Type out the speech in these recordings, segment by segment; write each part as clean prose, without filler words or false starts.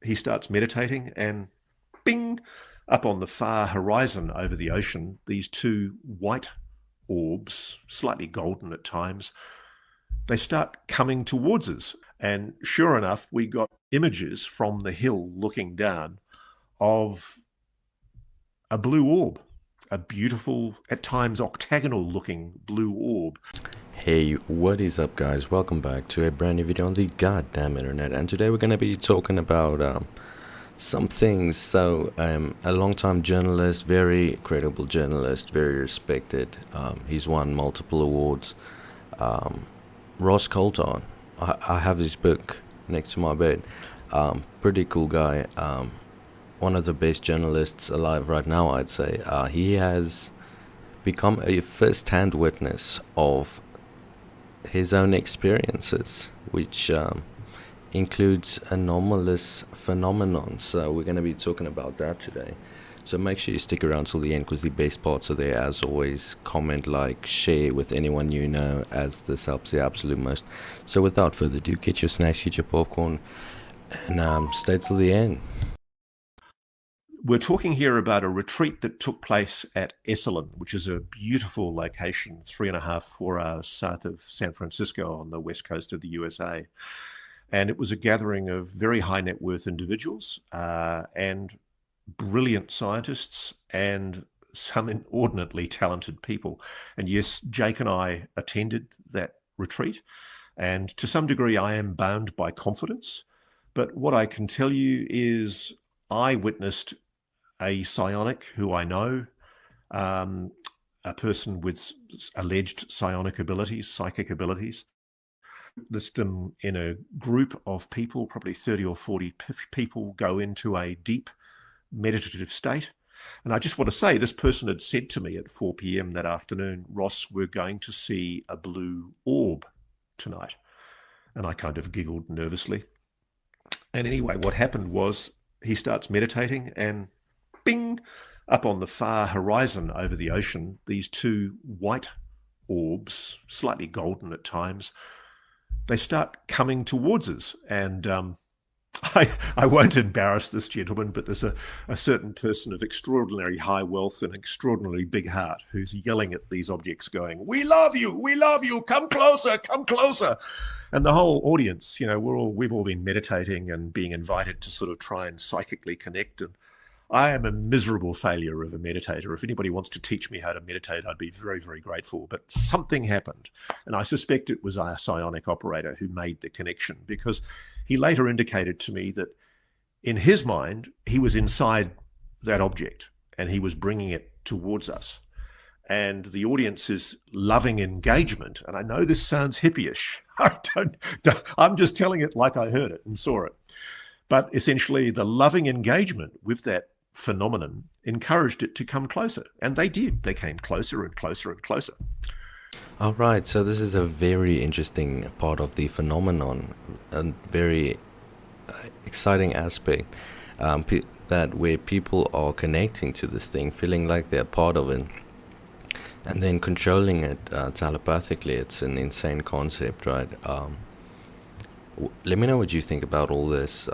he starts meditating, and bing, up on the far horizon over the ocean, these two white orbs, slightly golden at times, they start coming towards us. And sure enough, we got images from the hill looking down of a blue orb, a beautiful, at times octagonal looking blue orb. Hey, what is up, guys? Welcome back to a brand new video on the goddamn internet. And today we're going to be talking about some things. A long-time journalist, very credible journalist, very respected. He's won multiple awards. Ross Coulthart. I have his book next to my bed. Pretty cool guy. One of the best journalists alive right now, I'd say. He has become a first-hand witness of his own experiences, which includes anomalous phenomenon. So we're going to be talking about that today. So make sure you stick around till the end, because the best parts are there. As always, comment, like, share with anyone you know, as this helps the absolute most. So without further ado, get your snacks, get your popcorn, and stay till the end. We're talking here about a retreat that took place at Esalen, which is a beautiful location, 3.5, 4 hours south of San Francisco on the west coast of the USA. And it was a gathering of very high net worth individuals and brilliant scientists and some inordinately talented people. And yes, Jake and I attended that retreat. And to some degree, I am bound by confidence. But what I can tell you is I witnessed a psionic who I know, a person with alleged psionic abilities, psychic abilities. List them in a group of people, probably 30 or 40 people, go into a deep meditative state. And I just want to say, this person had said to me at 4 p.m. that afternoon, Ross, we're going to see a blue orb tonight. And I kind of giggled nervously. And anyway, what happened was he starts meditating, and bing, up on the far horizon over the ocean, these two white orbs, slightly golden at times, they start coming towards us. And I won't embarrass this gentleman, but there's a certain person of extraordinary high wealth and extraordinarily big heart who's yelling at these objects going, we love you, come closer, come closer. And the whole audience, you know, we've all been meditating and being invited to sort of try and psychically connect. And I am a miserable failure of a meditator. If anybody wants to teach me how to meditate, I'd be very, very grateful. But something happened. And I suspect it was our psionic operator who made the connection, because he later indicated to me that in his mind, he was inside that object and he was bringing it towards us. And the audience's loving engagement, and I know this sounds hippie-ish. I'm just telling it like I heard it and saw it. But essentially, the loving engagement with that phenomenon encouraged it to come closer. And they did. They came closer and closer and closer. All right, so this is a very interesting part of the phenomenon, a very exciting aspect, that where people are connecting to this thing, feeling like they're part of it, and then controlling it telepathically. It's an insane concept, right? Let me know what you think about all this.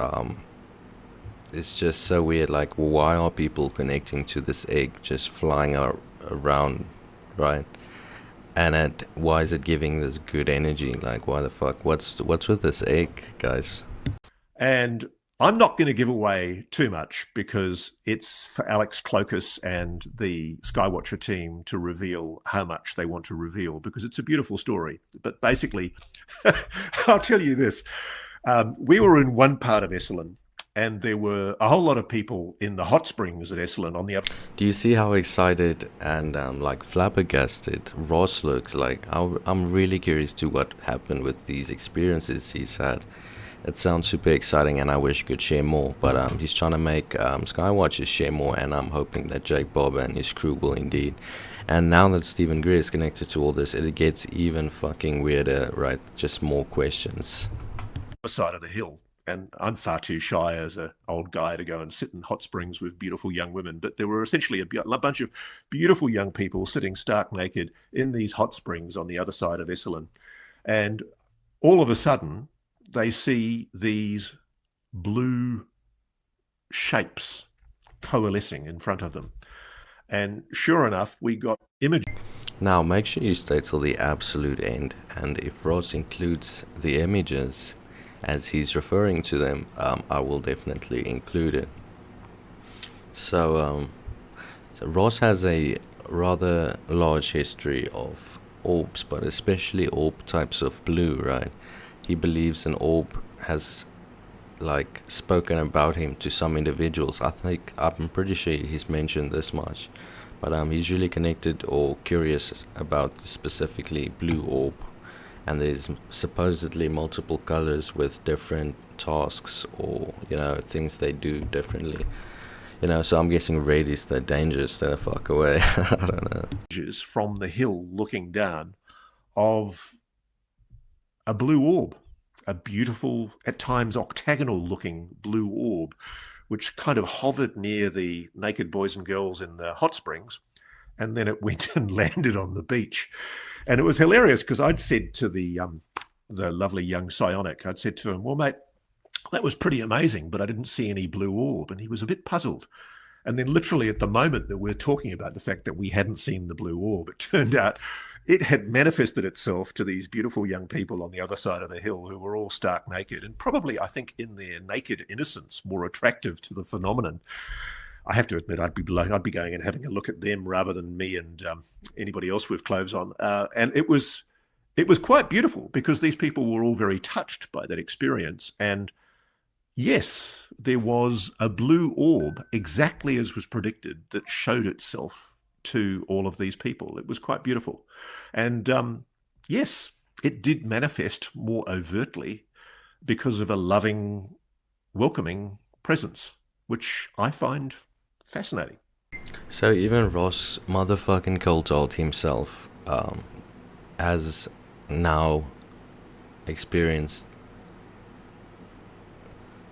It's just so weird. Like, why are people connecting to this egg just flying around, right? And why is it giving this good energy? Like, why the fuck? What's with this egg, guys? And I'm not going to give away too much, because it's for Alex Clokus and the Skywatcher team to reveal how much they want to reveal, because it's a beautiful story. But basically, I'll tell you this. We were in one part of Esalen, and there were a whole lot of people in the hot springs at Esalen on the other. Do you see how excited and like flabbergasted Ross looks? Like, I'm really curious to what happened with these experiences he's had. It sounds super exciting, and I wish he could share more. But he's trying to make Skywatchers share more, and I'm hoping that Jake Bob and his crew will indeed. And now that Stephen Greer is connected to all this, it gets even fucking weirder, right? Just more questions. Side of the hill. And I'm far too shy as an old guy to go and sit in hot springs with beautiful young women. But there were essentially a bunch of beautiful young people sitting stark naked in these hot springs on the other side of Esalen. And all of a sudden, they see these blue shapes coalescing in front of them. And sure enough, we got images. Now, make sure you stay till the absolute end, and if Ross includes the images as he's referring to them, I will definitely include it. So Ross has a rather large history of orbs, but especially orb types of blue, right? He believes an orb has like spoken about him to some individuals. I'm pretty sure he's mentioned this much, but he's really connected or curious about the specifically blue orb, and there's supposedly multiple colors with different tasks or things they do differently. So I'm guessing red is the danger, stay the fuck away. I don't know. From the hill looking down of a blue orb, a beautiful, at times octagonal looking blue orb, which kind of hovered near the naked boys and girls in the hot springs. And then it went and landed on the beach. And it was hilarious because I'd said to the lovely young psionic, I'd said to him, well, mate, that was pretty amazing, but I didn't see any blue orb. And he was a bit puzzled. And then literally at the moment that we're talking about the fact that we hadn't seen the blue orb, it turned out it had manifested itself to these beautiful young people on the other side of the hill who were all stark naked and probably, I think, in their naked innocence, more attractive to the phenomenon. I have to admit, I'd be going and having a look at them rather than me and anybody else with clothes on. And it was quite beautiful because these people were all very touched by that experience. And yes, there was a blue orb, exactly as was predicted, that showed itself to all of these people. It was quite beautiful. And yes, it did manifest more overtly because of a loving, welcoming presence, which I find fascinating. So even Ross motherfucking Coulthart himself has now experienced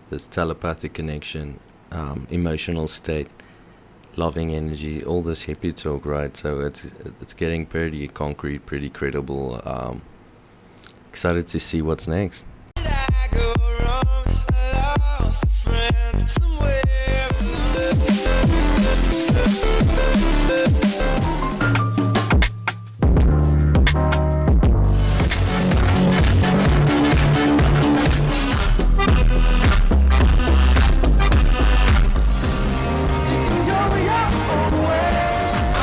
this telepathic connection, emotional state, loving energy, all this hippie talk, right? So it's getting pretty concrete, pretty credible. Excited to see what's next.